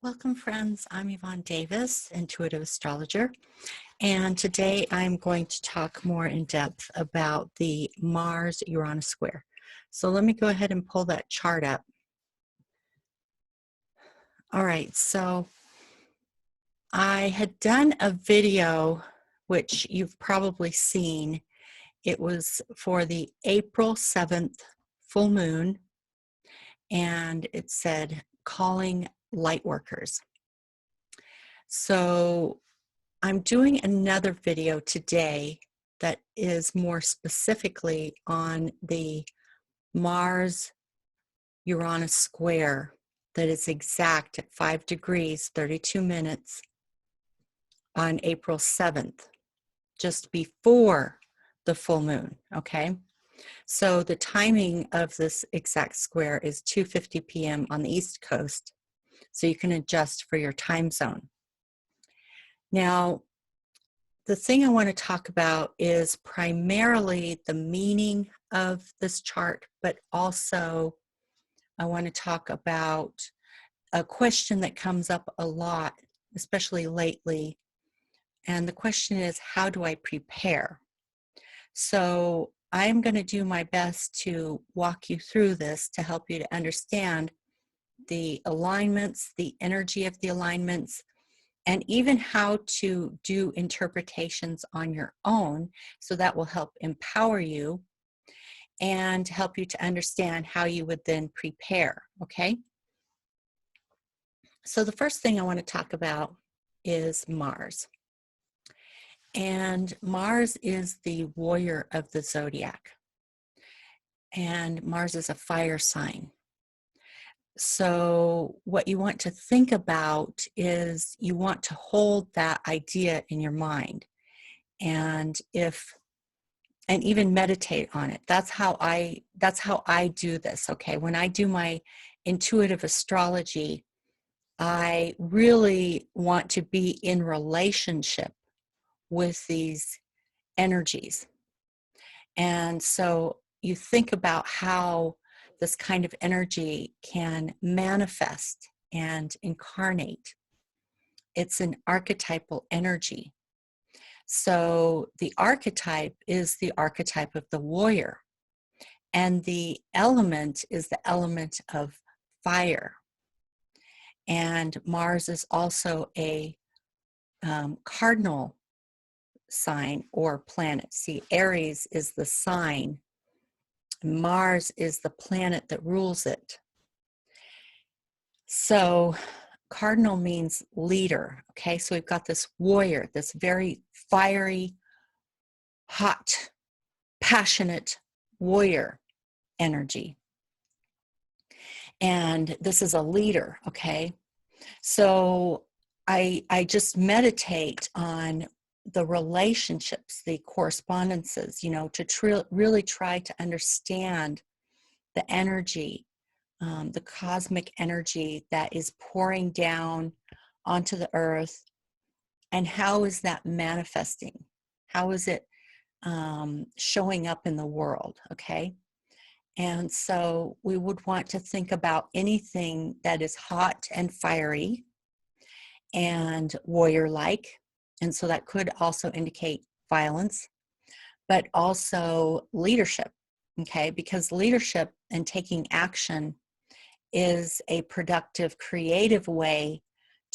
Welcome, friends. I'm Yvonne Davis, intuitive astrologer, and today I'm going to talk more in depth about the Mars-Uranus square. So let me go ahead and pull that chart up. All right, so I had done a video, which you've probably seen. It was for the April 7th full moon, and it said, calling light workers. So I'm doing another video today that is more specifically on the Mars-Uranus square that is exact at 5 degrees, 32 minutes on April 7th, just before the full moon, okay? So the timing of this exact square is 2:50 p.m. on the East Coast, so you can adjust for your time zone. Now, the thing I want to talk about is primarily the meaning of this chart, but also I want to talk about a question that comes up a lot, especially lately. And the question is, how do I prepare? So I'm going to do my best to walk you through this to help you to understand the alignments, the energy of the alignments, and even how to do interpretations on your own, so that will help empower you and help you to understand how you would then prepare, okay? So the first thing I want to talk about is Mars. And Mars is the warrior of the zodiac. And Mars is a fire sign. So what you want to think about is you want to hold that idea in your mind, and even meditate on it. That's how I do this, okay? When I do my intuitive astrology, I really want to be in relationship with these energies. And so you think about how this kind of energy can manifest and incarnate. It's an archetypal energy. So the archetype is the archetype of the warrior, and the element is the element of fire. And Mars is also a cardinal sign or planet. See, Aries is the sign. Mars is the planet that rules it. So cardinal means leader, okay? So we've got this warrior, this very fiery, hot, passionate warrior energy. And this is a leader, okay? So I just meditate on the relationships, the correspondences, to really try to understand the energy, the cosmic energy that is pouring down onto the earth, and how is that manifesting? How is it showing up in the world, okay? And so we would want to think about anything that is hot and fiery and warrior-like. And so that could also indicate violence, but also leadership, okay? Because leadership and taking action is a productive, creative way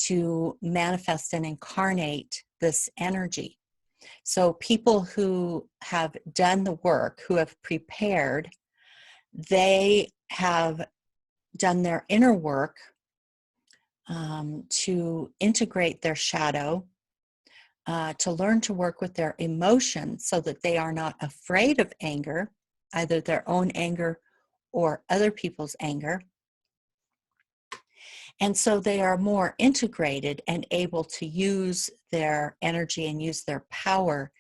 to manifest and incarnate this energy. So people who have done the work, who have prepared, they have done their inner work to integrate their shadow, to learn to work with their emotions so that they are not afraid of anger, either their own anger or other people's anger. And so they are more integrated and able to use their energy and use their power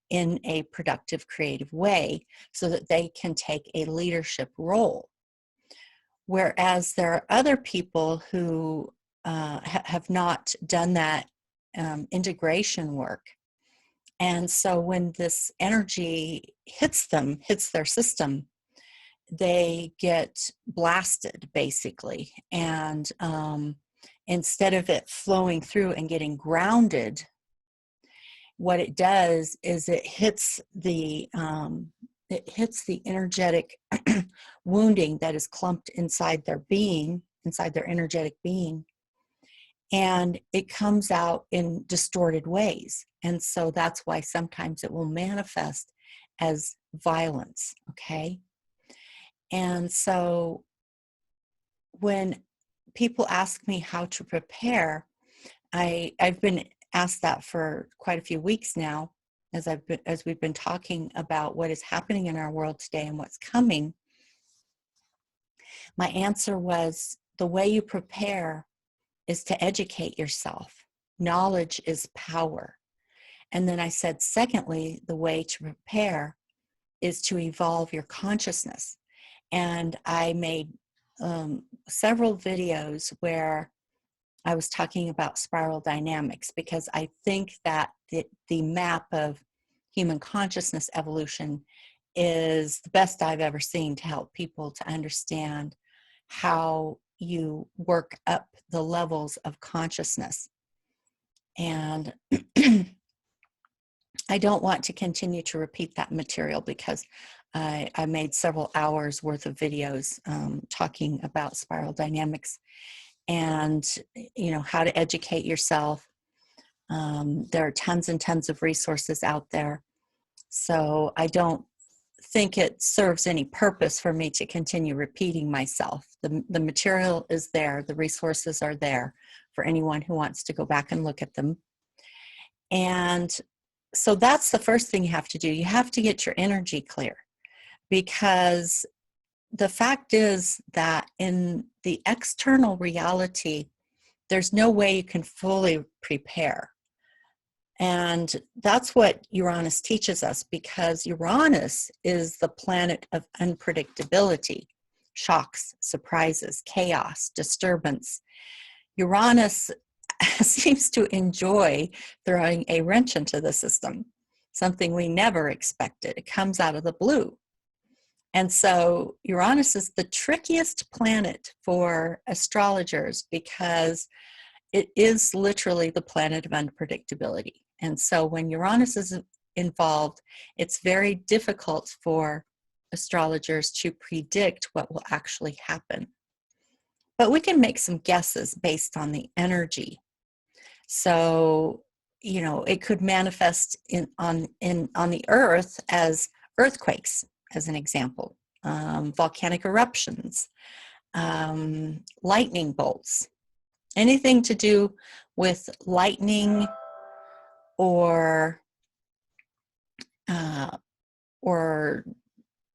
in a productive, creative way so that they can take a leadership role. Whereas there are other people who have not done that integration work. And so when this energy hits their system, they get blasted, basically. And instead of it flowing through and getting grounded, what it does is it hits the energetic wounding that is clumped inside their being, inside their energetic being, and it comes out in distorted ways. And so that's why sometimes it will manifest as violence, okay? And so when people ask me how to prepare, I've been asked that for quite a few weeks now, as we've been talking about what is happening in our world today and what's coming. My answer was, the way you prepare is to educate yourself. Knowledge is power. And then I said, secondly, the way to prepare is to evolve your consciousness. And I made several videos where I was talking about spiral dynamics, because I think that the map of human consciousness evolution is the best I've ever seen to help people to understand how you work up the levels of consciousness. And I don't want to continue to repeat that material, because I made several hours worth of videos talking about spiral dynamics and, you know, how to educate yourself. There are tons and tons of resources out there. So I don't think it serves any purpose for me to continue repeating myself. The material is there, the resources are there for anyone who wants to go back and look at them. And so that's the first thing you have to do. You have to get your energy clear, because the fact is that in the external reality, there's no way you can fully prepare. And that's what Uranus teaches us, because Uranus is the planet of unpredictability, shocks, surprises, chaos, disturbance. Uranus seems to enjoy throwing a wrench into the system, something we never expected. It comes out of the blue. And so Uranus is the trickiest planet for astrologers, because it is literally the planet of unpredictability. And so when Uranus is involved, it's very difficult for astrologers to predict what will actually happen. But we can make some guesses based on the energy. So, you know, it could manifest on the Earth as earthquakes, as an example, volcanic eruptions, lightning bolts, anything to do with lightning or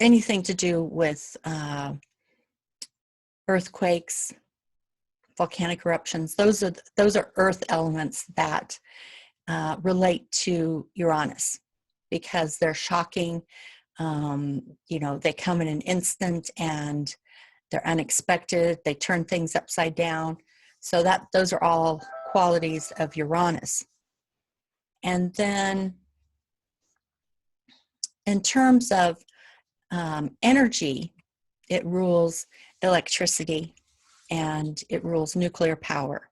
anything to do with earthquakes, volcanic eruptions. Those are earth elements that relate to Uranus, because they're shocking. You know, they come in an instant and they're unexpected. They turn things upside down. So those are all qualities of Uranus. And then in terms of energy, it rules electricity and it rules nuclear power.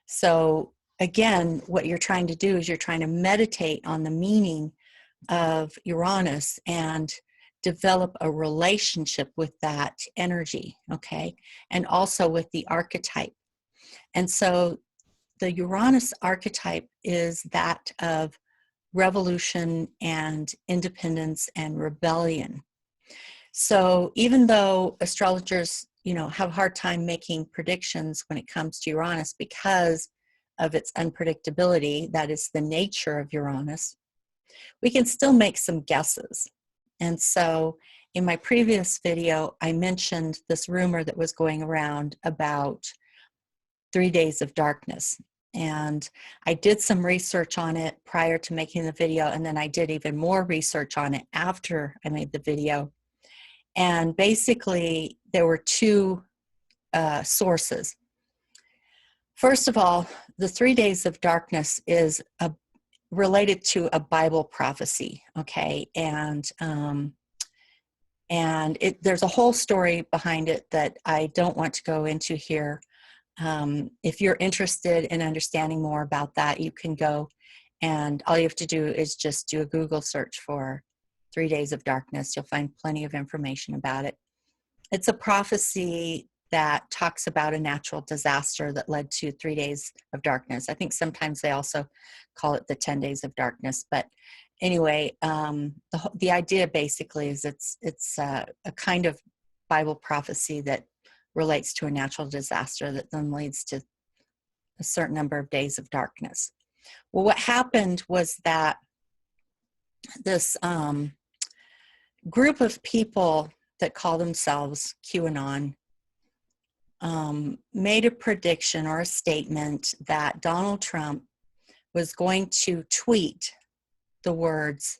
So again, what you're trying to do is you're trying to meditate on the meaning of Uranus and develop a relationship with that energy, okay? And also with the archetype. And so the Uranus archetype is that of revolution and independence and rebellion. So even though astrologers, you know, have a hard time making predictions when it comes to Uranus because of its unpredictability, that is the nature of Uranus, we can still make some guesses. And so in my previous video, I mentioned this rumor that was going around about 3 days of darkness. And I did some research on it prior to making the video, and then I did even more research on it after I made the video. And basically, there were two sources. First of all, the 3 days of darkness is related to a Bible prophecy, okay? And there's a whole story behind it that I don't want to go into here. If you're interested in understanding more about that, you can go, and all you have to do is just do a Google search for 3 Days of Darkness. You'll find plenty of information about it. It's a prophecy that talks about a natural disaster that led to 3 days of darkness. I think sometimes they also call it the 10 days of darkness. But anyway, the idea basically is it's a kind of Bible prophecy that relates to a natural disaster that then leads to a certain number of days of darkness. Well, what happened was that this group of people that call themselves QAnon made a prediction or a statement that Donald Trump was going to tweet the words,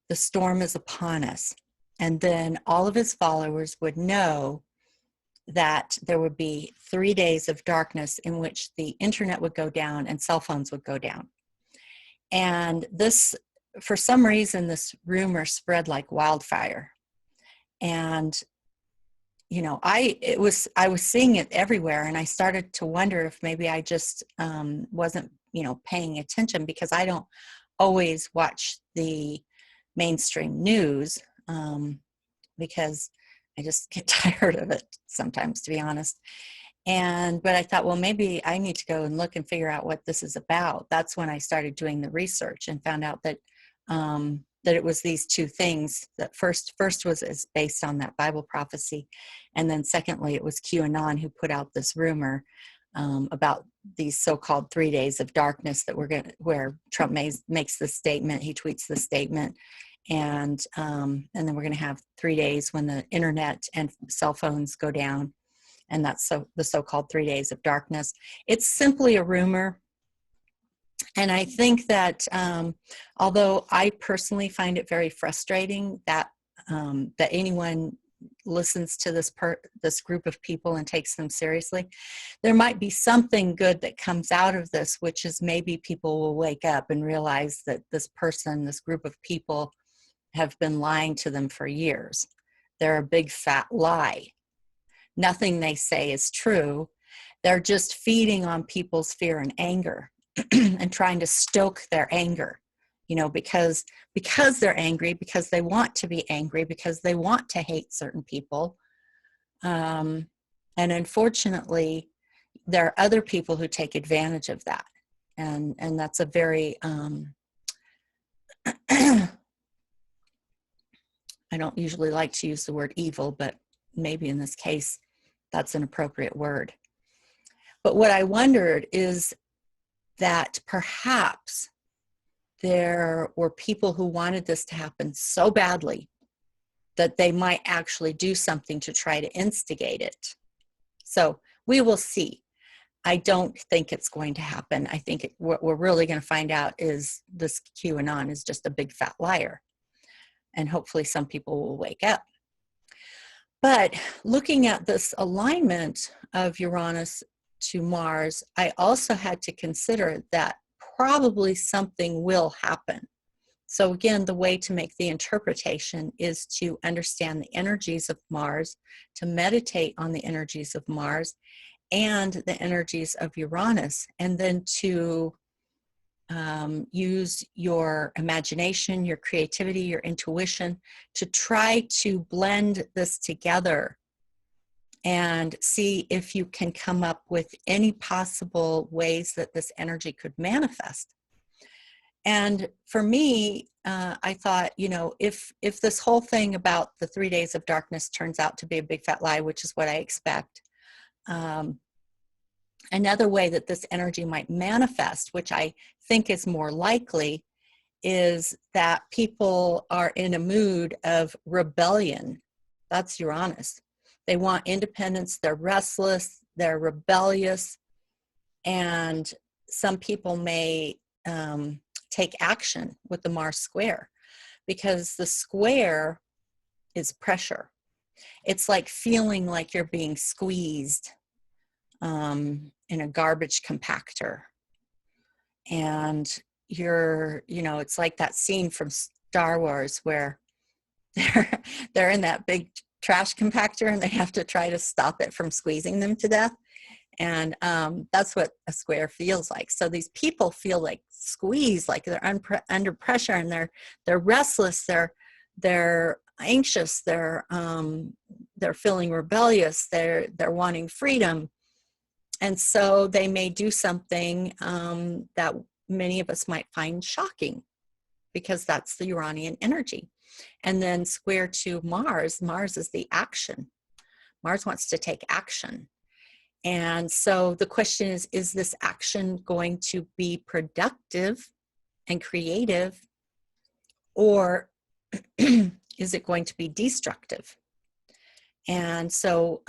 "The storm is upon us." And then all of his followers would know that there would be 3 days of darkness in which the internet would go down and cell phones would go down. And this, for some reason, this rumor spread like wildfire. And you know, I was seeing it everywhere, and I started to wonder if maybe I just wasn't, paying attention, because I don't always watch the mainstream news, because I just get tired of it sometimes, to be honest. But I thought, well, maybe I need to go and look and figure out what this is about. That's when I started doing the research and found out that that it was these two things. That first was based on that Bible prophecy, and then secondly, it was QAnon who put out this rumor about these so-called 3 days of darkness that where Trump makes the statement, he tweets the statement, and then we're going to have 3 days when the internet and cell phones go down, and that's the so-called 3 days of darkness. It's simply a rumor. And I think that although I personally find it very frustrating that that anyone listens to this group of people and takes them seriously, there might be something good that comes out of this, which is maybe people will wake up and realize that this group of people have been lying to them for years. They're a big fat lie. Nothing they say is true. They're just feeding on people's fear and anger. And trying to stoke their anger, because they're angry, because they want to be angry, because they want to hate certain people. And unfortunately, there are other people who take advantage of that. And that's a very, I don't usually like to use the word evil, but maybe in this case, that's an appropriate word. But what I wondered is that perhaps there were people who wanted this to happen so badly that they might actually do something to try to instigate it. So we will see. I don't think it's going to happen. I think what we're really going to find out is this QAnon is just a big fat liar. And hopefully some people will wake up. But looking at this alignment of Uranus to Mars, I also had to consider that probably something will happen. So again, the way to make the interpretation is to understand the energies of Mars, to meditate on the energies of Mars and the energies of Uranus, and then to use your imagination, your creativity, your intuition to try to blend this together and see if you can come up with any possible ways that this energy could manifest. And for me, I thought, if this whole thing about the 3 days of darkness turns out to be a big fat lie, which is what I expect, another way that this energy might manifest, which I think is more likely, is that people are in a mood of rebellion. That's Uranus. They want independence, they're restless, they're rebellious, and some people may take action with the Mars square, because the square is pressure. It's like feeling like you're being squeezed in a garbage compactor. And it's like that scene from Star Wars where they're in that big trash compactor and they have to try to stop it from squeezing them to death. And that's what a square feels like. So these people feel like squeezed, like they're under pressure, and they're restless, they're anxious, they're feeling rebellious, they're wanting freedom. And so they may do something that many of us might find shocking, because that's the Uranian energy. And then square to Mars, Mars is the action. Mars wants to take action. And so the question is this action going to be productive and creative, or is it going to be destructive? And so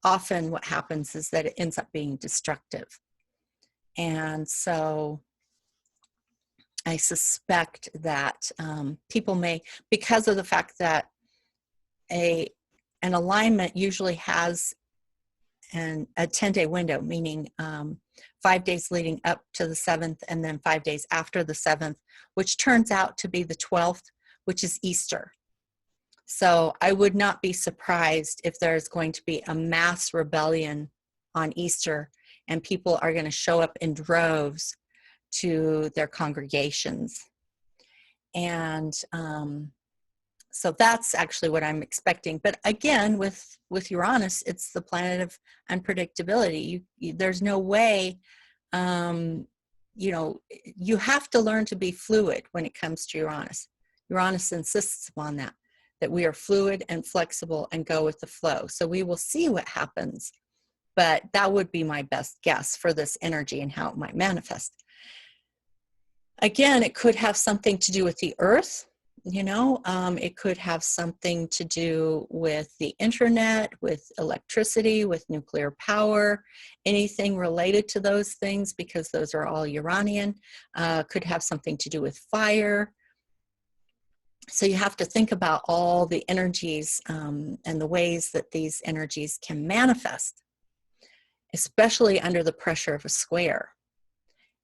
often what happens is that it ends up being destructive. And so I suspect that people may, because of the fact that an alignment usually has a 10-day window, meaning 5 days leading up to the 7th and then 5 days after the 7th, which turns out to be the 12th, which is Easter. So I would not be surprised if there's going to be a mass rebellion on Easter, and people are going to show up in droves to their congregations. And so that's actually what I'm expecting. But again, with Uranus, it's the planet of unpredictability. There's no way, you have to learn to be fluid when it comes to Uranus. Uranus insists upon that we are fluid and flexible and go with the flow. So we will see what happens, but that would be my best guess for this energy and how it might manifest. Again, it could have something to do with the earth. It could have something to do with the internet, with electricity, with nuclear power, anything related to those things, because those are all Uranian. Could have something to do with fire. So you have to think about all the energies and the ways that these energies can manifest, especially under the pressure of a square.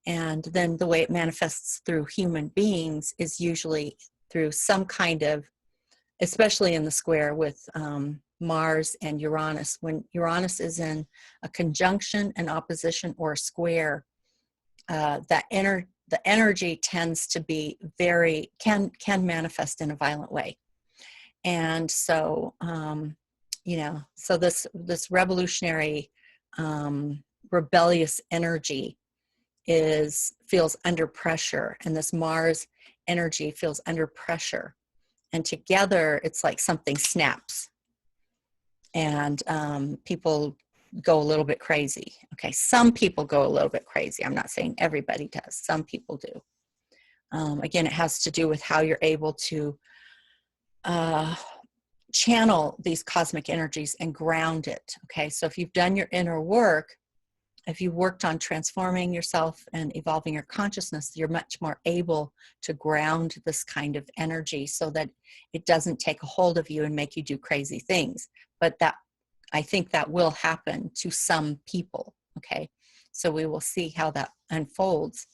And then the way it manifests through human beings is usually through some kind of, especially in the square with Mars and Uranus. When Uranus is in a conjunction, an opposition, or a square, the energy tends to be can manifest in a violent way. And so, so this revolutionary, rebellious energy feels under pressure, and this Mars energy feels under pressure, and together it's like something snaps, and people go a little bit crazy. Okay, some people go a little bit crazy. I'm not saying everybody does. Some people do. Again, it has to do with how you're able to channel these cosmic energies and ground it. Okay, so if you've done your inner work, if you worked on transforming yourself and evolving your consciousness, you're much more able to ground this kind of energy so that it doesn't take a hold of you and make you do crazy things. But I think that will happen to some people, okay? So we will see how that unfolds.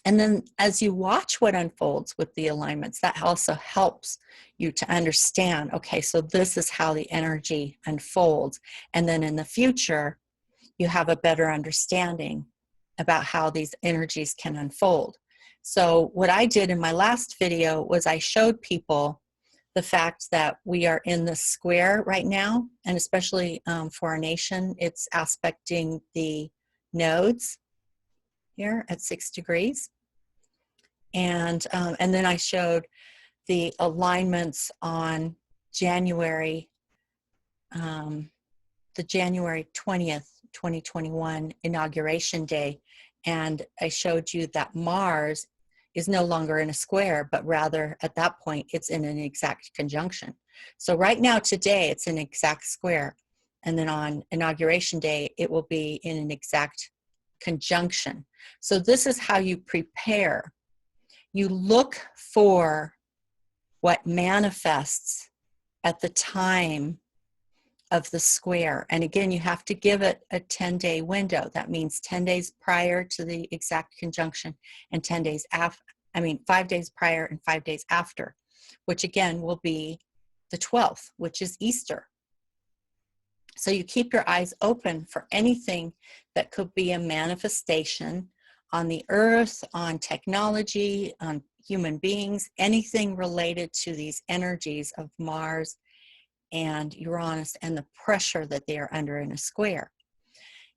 And then as you watch what unfolds with the alignments, that also helps you to understand, okay, so this is how the energy unfolds. And then in the future, you have a better understanding about how these energies can unfold. So what I did in my last video was I showed people the fact that we are in the square right now, and especially for our nation, it's aspecting the nodes here at 6 degrees. And then I showed the alignments on January, the January 20th, 2021 inauguration day, and I showed you that Mars is no longer in a square, but rather at that point it's in an exact conjunction. So right now today it's an exact square, and then on inauguration day it will be in an exact conjunction. So this is how you prepare. You look for what manifests at the time of the square. And again, you have to give it a 10-day window. That means 10 days prior to the exact conjunction and 10 days after, 5 days prior and 5 days after, which again will be the 12th, which is Easter. So you keep your eyes open for anything that could be a manifestation on the earth, on technology, on human beings, anything related to these energies of Mars and Uranus and the pressure that they are under in a square.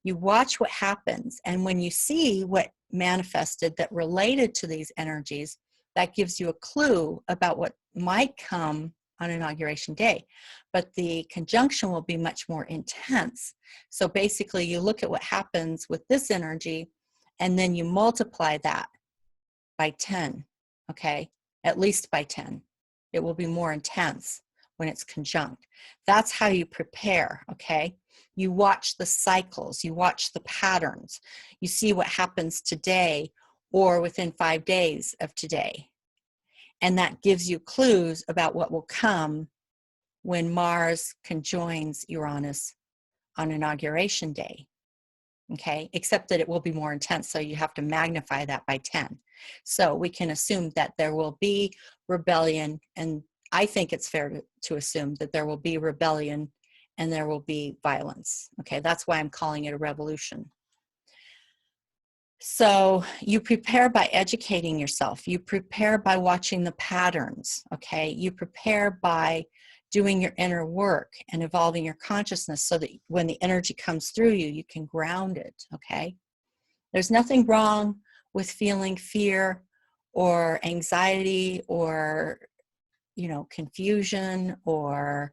You watch what happens, and when you see what manifested that related to these energies, that gives you a clue about what might come on Inauguration Day. But the conjunction will be much more intense. So basically, you look at what happens with this energy, and then you multiply that by 10, okay? At least by 10. It will be more intense when it's conjunct. That's how you prepare, okay? You watch the cycles, you watch the patterns, you see what happens today or within 5 days of today. And that gives you clues about what will come when Mars conjoins Uranus on Inauguration Day, okay? Except that it will be more intense, so you have to magnify that by 10. So we can assume that there will be rebellion, and I think it's fair to assume that there will be rebellion and there will be violence. Okay, that's why I'm calling it a revolution. So you prepare by educating yourself. You prepare by watching the patterns, okay? You prepare by doing your inner work and evolving your consciousness so that when the energy comes through you, you can ground it, okay? There's nothing wrong with feeling fear or anxiety or, confusion or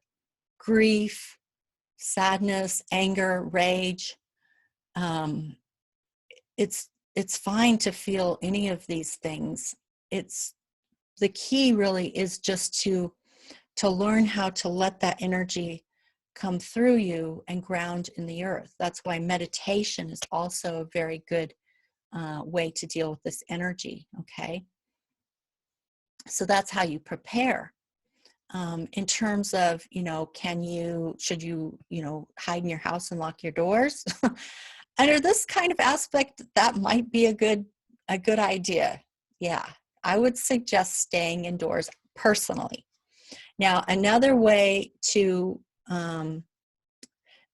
grief, sadness, anger, rage. It's fine to feel any of these things. The key really is just to learn how to let that energy come through you and ground in the earth. That's why meditation is also a very good way to deal with this energy, okay? So that's how you prepare. In terms of, should you, hide in your house and lock your doors? Under this kind of aspect, that might be a good idea. Yeah, I would suggest staying indoors personally. Now, another way to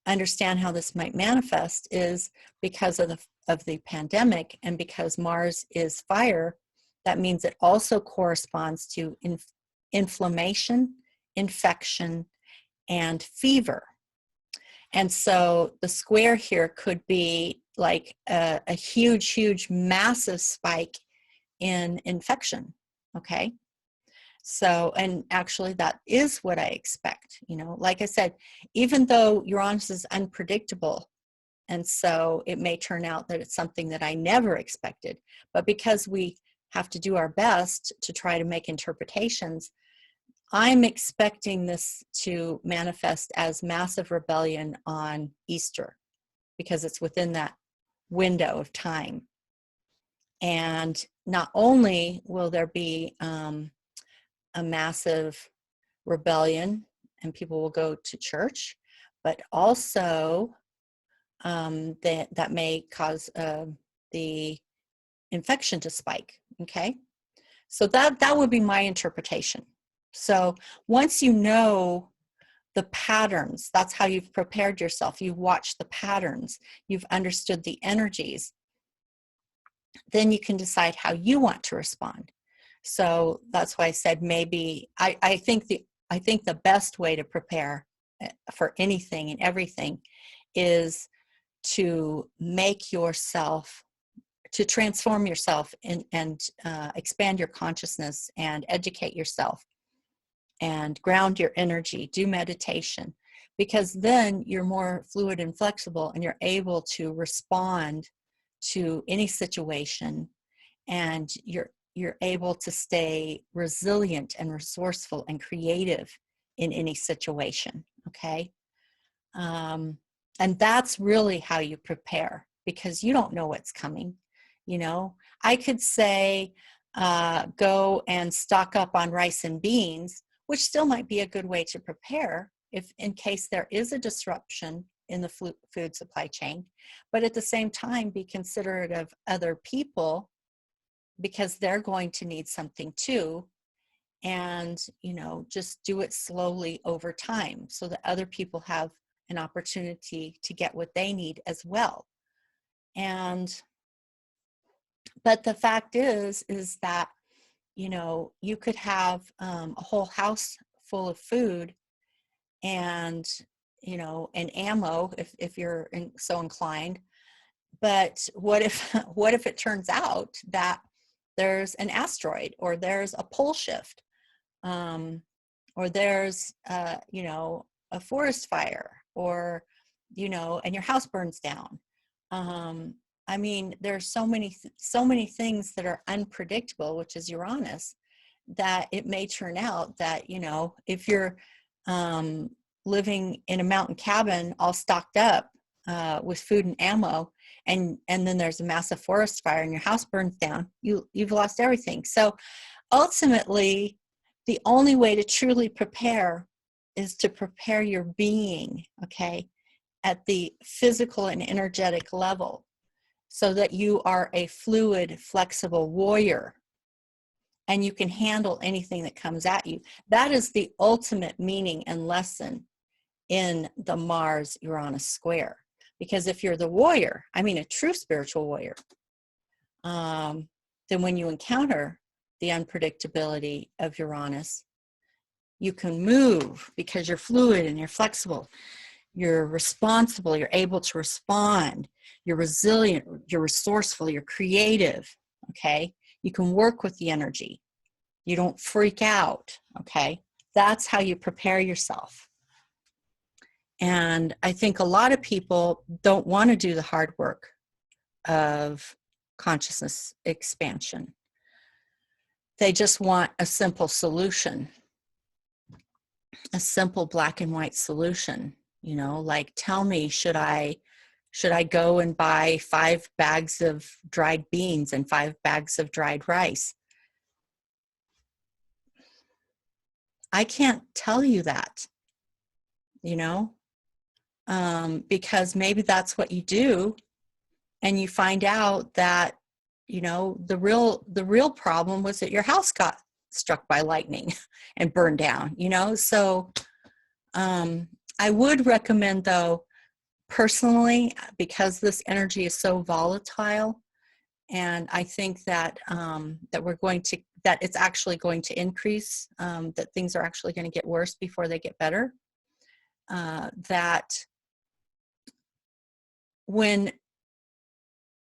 understand how this might manifest is because of the pandemic, and because Mars is fire, that means it also corresponds to inflammation, infection, and fever. And so the square here could be like a huge, massive spike in infection, okay? So, and actually that is what I expect, like I said, even though Uranus is unpredictable, and so it may turn out that it's something that I never expected, but because we have to do our best to try to make interpretations, I'm expecting this to manifest as massive rebellion on Easter, because it's within that window of time. And not only will there be a massive rebellion and people will go to church, but also that may cause the infection to spike, okay? So that would be my interpretation. So once you know the patterns, that's how you've prepared yourself. You've watched the patterns. You've understood the energies. Then you can decide how you want to respond. So that's why I said maybe I think the best way to prepare for anything and everything is to make yourself, to transform yourself and expand your consciousness and educate yourself and ground your energy, do meditation, because then you're more fluid and flexible and you're able to respond to any situation, and you're able to stay resilient and resourceful and creative in any situation, okay? And that's really how you prepare, because you don't know what's coming. I could say, go and stock up on rice and beans, which still might be a good way to prepare if in case there is a disruption in the food supply chain, but at the same time be considerate of other people, because they're going to need something too, and just do it slowly over time so that other people have an opportunity to get what they need as well. But the fact is that, you know, you could have a whole house full of food and, you know, and ammo if you're so inclined. But what if what if it turns out that there's an asteroid, or there's a pole shift, or there's you know, a forest fire, or, you know, and your house burns down. I mean, there's so many things that are unpredictable, which is Uranus, that it may turn out that, you know, if you're living in a mountain cabin all stocked up with food and ammo, and then there's a massive forest fire and your house burns down, you've lost everything. So ultimately, the only way to truly prepare is to prepare your being, okay, at the physical and energetic level, so that you are a fluid, flexible warrior and you can handle anything that comes at you. That is the ultimate meaning and lesson in the Mars-Uranus square. Because if you're the warrior, I mean a true spiritual warrior, then when you encounter the unpredictability of Uranus, you can move because you're fluid and you're flexible. You're responsible, you're able to respond, you're resilient, you're resourceful, you're creative, okay? You can work with the energy. You don't freak out, okay? That's how you prepare yourself. And I think a lot of people don't want to do the hard work of consciousness expansion. They just want a simple solution, a simple black and white solution. You know, like, tell me, should I go and buy 5 bags of dried beans and 5 bags of dried rice? I can't tell you that, you know, because maybe that's what you do, and you find out that, you know, the real problem was that your house got struck by lightning and burned down, you know. So I would recommend, though, personally, because this energy is so volatile, and I think that that it's actually going to increase, that things are actually going to get worse before they get better. That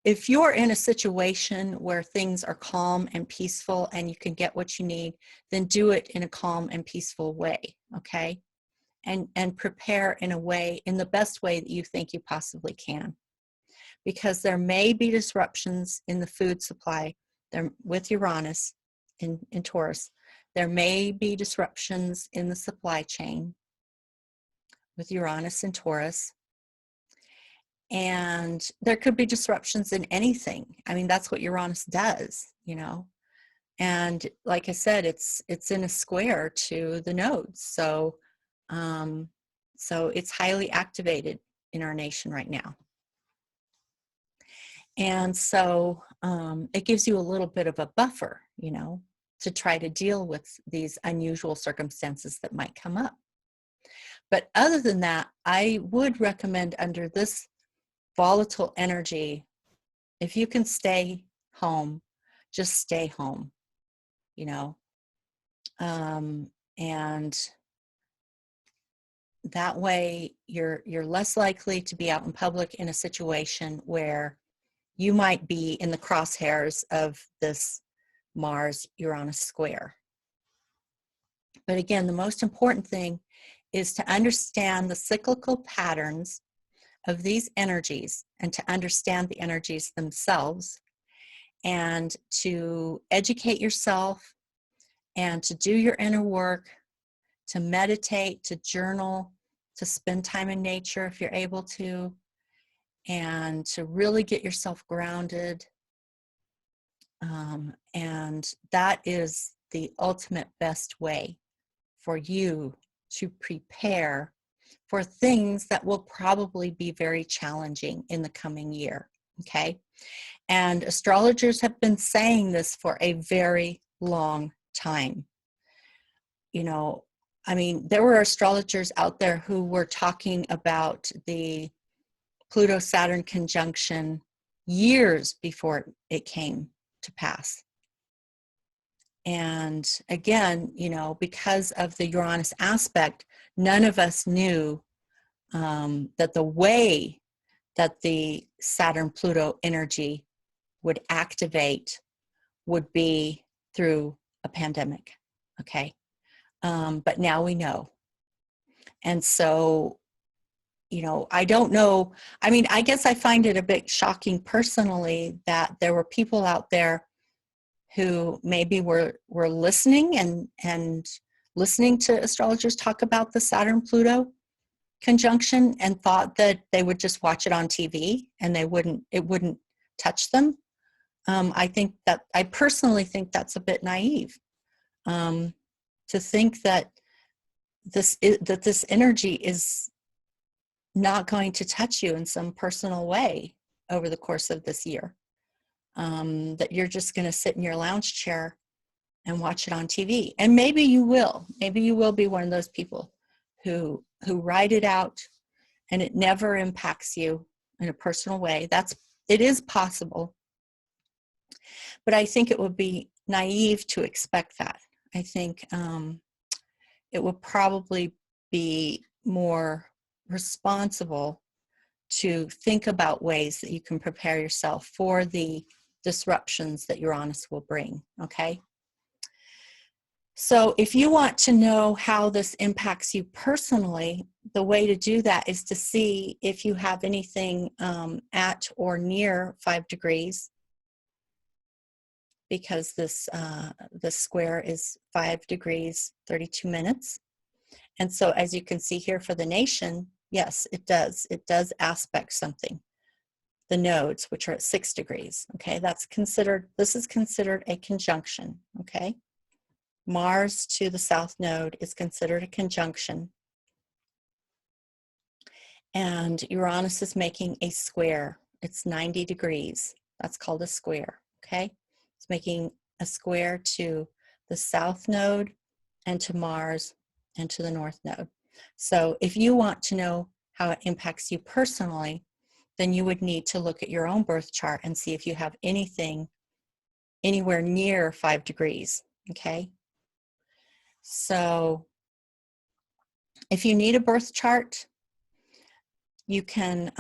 if you're in a situation where things are calm and peaceful and you can get what you need, then do it in a calm and peaceful way, okay? And prepare in the best way that you think you possibly can. Because there may be disruptions in the food supply there with Uranus in Taurus. There may be disruptions in the supply chain with Uranus and Taurus. And there could be disruptions in anything. I mean, that's what Uranus does, you know. And like I said, it's in a square to the nodes. So it's highly activated in our nation right now. And so it gives you a little bit of a buffer, you know, to try to deal with these unusual circumstances that might come up. But other than that, I would recommend, under this volatile energy, if you can stay home, just stay home, you know. And that way you're less likely to be out in public in a situation where you might be in the crosshairs of this Mars-Uranus square. But again, the most important thing is to understand the cyclical patterns of these energies, and to understand the energies themselves, and to educate yourself, and to do your inner work, to meditate, to journal, to spend time in nature if you're able to, and to really get yourself grounded. And that is the ultimate best way for you to prepare for things that will probably be very challenging in the coming year, okay? And astrologers have been saying this for a very long time. You know, I mean, there were astrologers out there who were talking about the Pluto-Saturn conjunction years before it came to pass. And again, you know, because of the Uranus aspect, none of us knew that the way that the Saturn-Pluto energy would activate would be through a pandemic, okay? But now we know. And so, you know, I don't know. I mean, I guess I find it a bit shocking personally that there were people out there who maybe were listening and listening to astrologers talk about the Saturn-Pluto conjunction and thought that they would just watch it on TV and it wouldn't touch them. I personally think that's a bit naive, to think that this energy is not going to touch you in some personal way over the course of this year. That you're just going to sit in your lounge chair and watch it on TV. And maybe you will. Maybe you will be one of those people who write it out and it never impacts you in a personal way. It is possible. But I think it would be naive to expect that. I think it would probably be more responsible to think about ways that you can prepare yourself for the disruptions that Uranus will bring, okay? So if you want to know how this impacts you personally, the way to do that is to see if you have anything at or near 5 degrees, because this square is 5 degrees, 32 minutes. And so as you can see here for the nation, yes, it does. It does aspect something. The nodes, which are at 6 degrees, okay? This is considered a conjunction, okay? Mars to the south node is considered a conjunction. And Uranus is making a square. It's 90 degrees. That's called a square, okay? It's making a square to the south node and to Mars and to the north node. So if you want to know how it impacts you personally, then you would need to look at your own birth chart and see if you have anything anywhere near 5 degrees, okay? So if you need a birth chart, you can,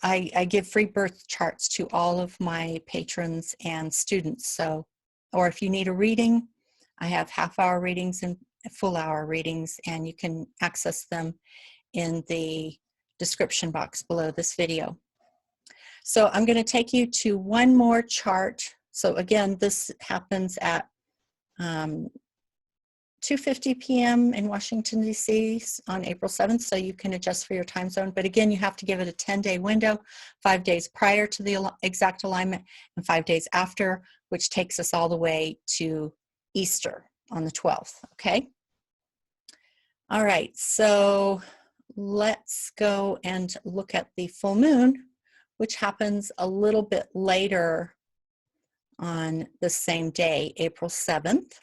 I give free birth charts to all of my patrons and students. So, or if you need a reading, I have half-hour readings and full-hour readings, and you can access them in the description box below this video. So I'm going to take you to one more chart. So again, this happens at 2:50 p.m. in Washington, D.C. on April 7th, so you can adjust for your time zone. But again, you have to give it a 10-day window, 5 days prior to the exact alignment and 5 days after, which takes us all the way to Easter on the 12th, okay? All right, so let's go and look at the full moon, which happens a little bit later on the same day, April 7th.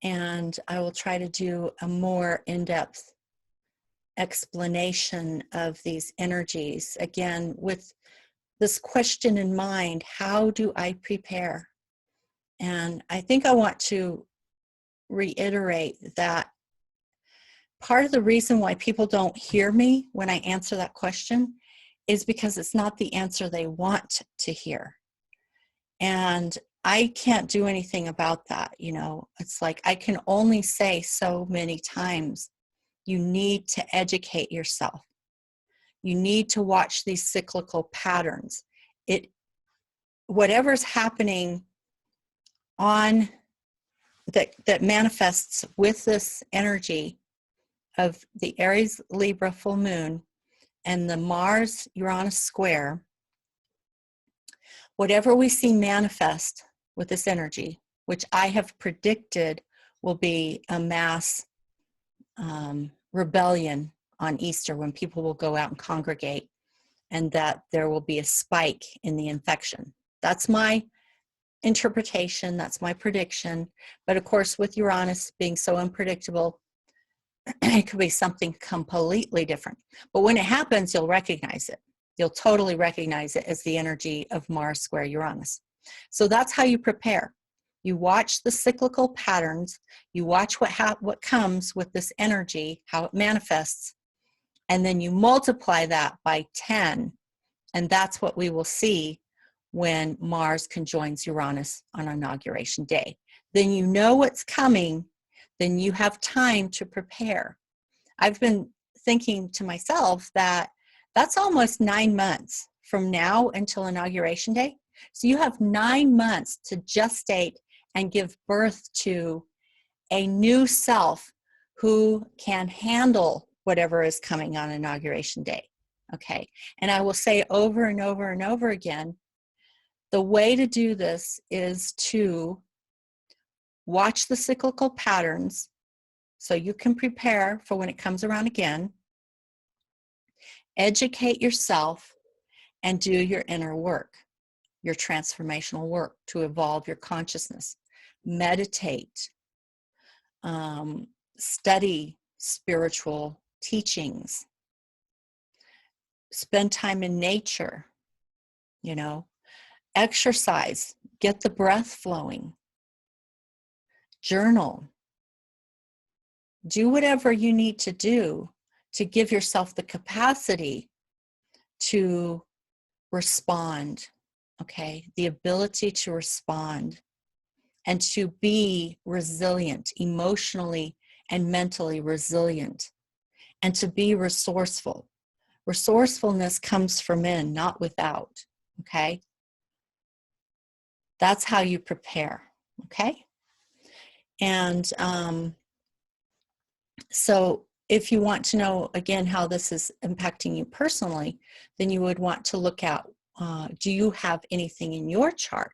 And I will try to do a more in-depth explanation of these energies. Again, with this question in mind, how do I prepare? And I think I want to reiterate that part of the reason why people don't hear me when I answer that question is because it's not the answer they want to hear. And I can't do anything about that, you know. It's like I can only say so many times, you need to educate yourself. You need to watch these cyclical patterns. Whatever's happening on that manifests with this energy of the Aries Libra full moon and the Mars-Uranus square, whatever we see manifest with this energy, which I have predicted will be a mass rebellion on Easter when people will go out and congregate, and that there will be a spike in the infection. That's my interpretation, that's my prediction. But of course, with Uranus being so unpredictable, It could be something completely different. But when it happens, you'll recognize it. You'll totally recognize it as the energy of Mars square Uranus. So that's how you prepare. You watch the cyclical patterns. You watch what comes with this energy, how it manifests, and then you multiply that by 10. And that's what we will see when Mars conjoins Uranus on Inauguration Day. Then you know what's coming. Then you have time to prepare. I've been thinking to myself that that's almost 9 months from now until Inauguration Day. So you have 9 months to gestate and give birth to a new self who can handle whatever is coming on Inauguration Day. Okay. And I will say over and over and over again, the way to do this is to watch the cyclical patterns so you can prepare for when it comes around again, educate yourself, and do your inner work, your transformational work to evolve your consciousness. Meditate, study spiritual teachings, spend time in nature, exercise, get the breath flowing, journal, do whatever you need to do to give yourself the capacity to respond, okay? The ability to respond and to be resilient, emotionally and mentally resilient, and to be resourceful. Resourcefulness comes from in, not without, okay? That's how you prepare, okay? And so if you want to know, again, how this is impacting you personally, then you would want to look at, do you have anything in your chart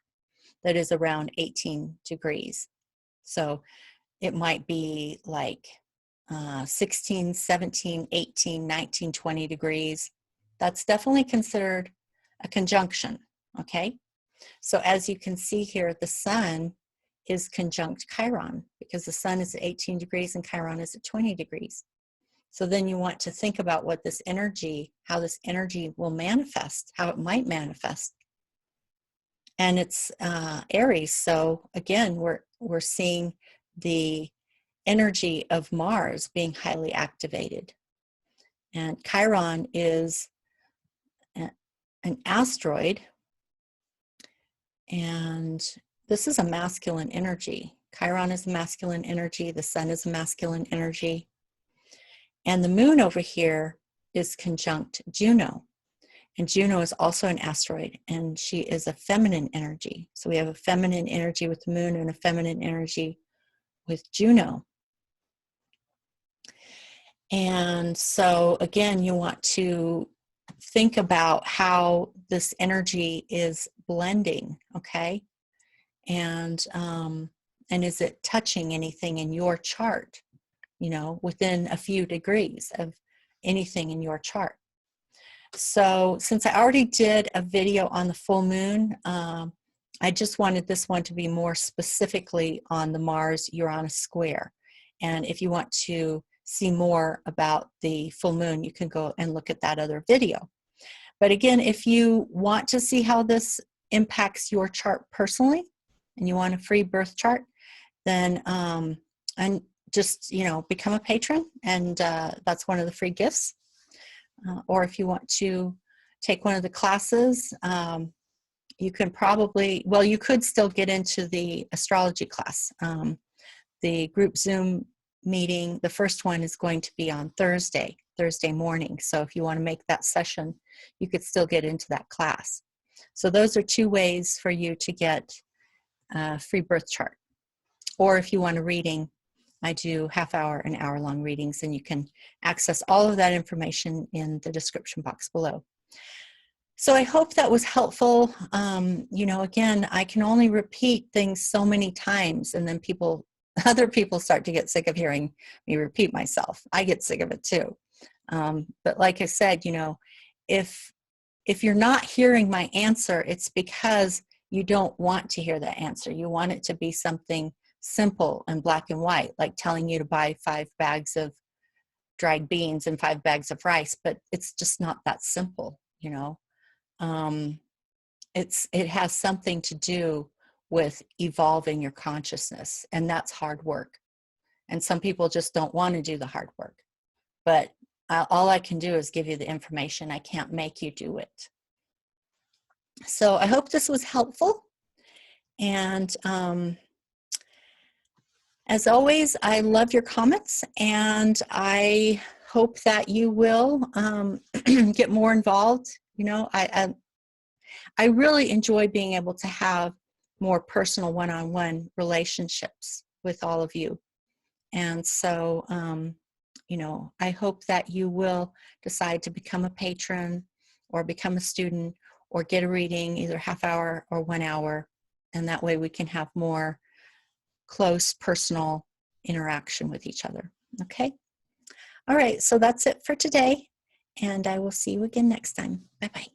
that is around 18 degrees? So it might be like 16, 17, 18, 19, 20 degrees. That's definitely considered a conjunction, okay? So as you can see here, the sun is conjunct Chiron because the sun is at 18 degrees and Chiron is at 20 degrees. So then you want to think about what this energy, how this energy will manifest, how it might manifest. And it's Aries. So again, we're seeing the energy of Mars being highly activated. And Chiron is an asteroid, and this is a masculine energy. Chiron is a masculine energy. The sun is a masculine energy. And the moon over here is conjunct Juno. And Juno is also an asteroid, and she is a feminine energy. So we have a feminine energy with the moon and a feminine energy with Juno. And so again, you want to think about how this energy is blending, okay? And is it touching anything in your chart, within a few degrees of anything in your chart? So since I already did a video on the full moon, I just wanted this one to be more specifically on the Mars-Uranus square. And if you want to see more about the full moon, you can go and look at that other video. But again, if you want to see how this impacts your chart personally, and you want a free birth chart, then and just become a patron, and that's one of the free gifts. Or if you want to take one of the classes, you can probably, you could still get into the astrology class. The group Zoom meeting, the first one is going to be on Thursday morning. So if you want to make that session, you could still get into that class. So those are two ways for you to get a free birth chart. Or if you want a reading, I do half-hour and hour-long readings, and you can access all of that information in the description box below. So I hope that was helpful. Again, I can only repeat things so many times, and then other people start to get sick of hearing me repeat myself. I get sick of it too. But like I said, if you're not hearing my answer, it's because you don't want to hear that answer. You want it to be something simple and black and white, like telling you to buy 5 bags of dried beans and 5 bags of rice, but it's just not that simple, you know. It has something to do with evolving your consciousness, and that's hard work. And some people just don't want to do the hard work. But all I can do is give you the information. I can't make you do it. So I hope this was helpful. And as always, I love your comments, and I hope that you will get more involved. You know, I really enjoy being able to have more personal one-on-one relationships with all of you. And so, you know, I hope that you will decide to become a patron or become a student or get a reading, either half hour or 1 hour. And that way we can have more close personal interaction with each other. Okay. All right. So that's it for today. And I will see you again next time. Bye-bye.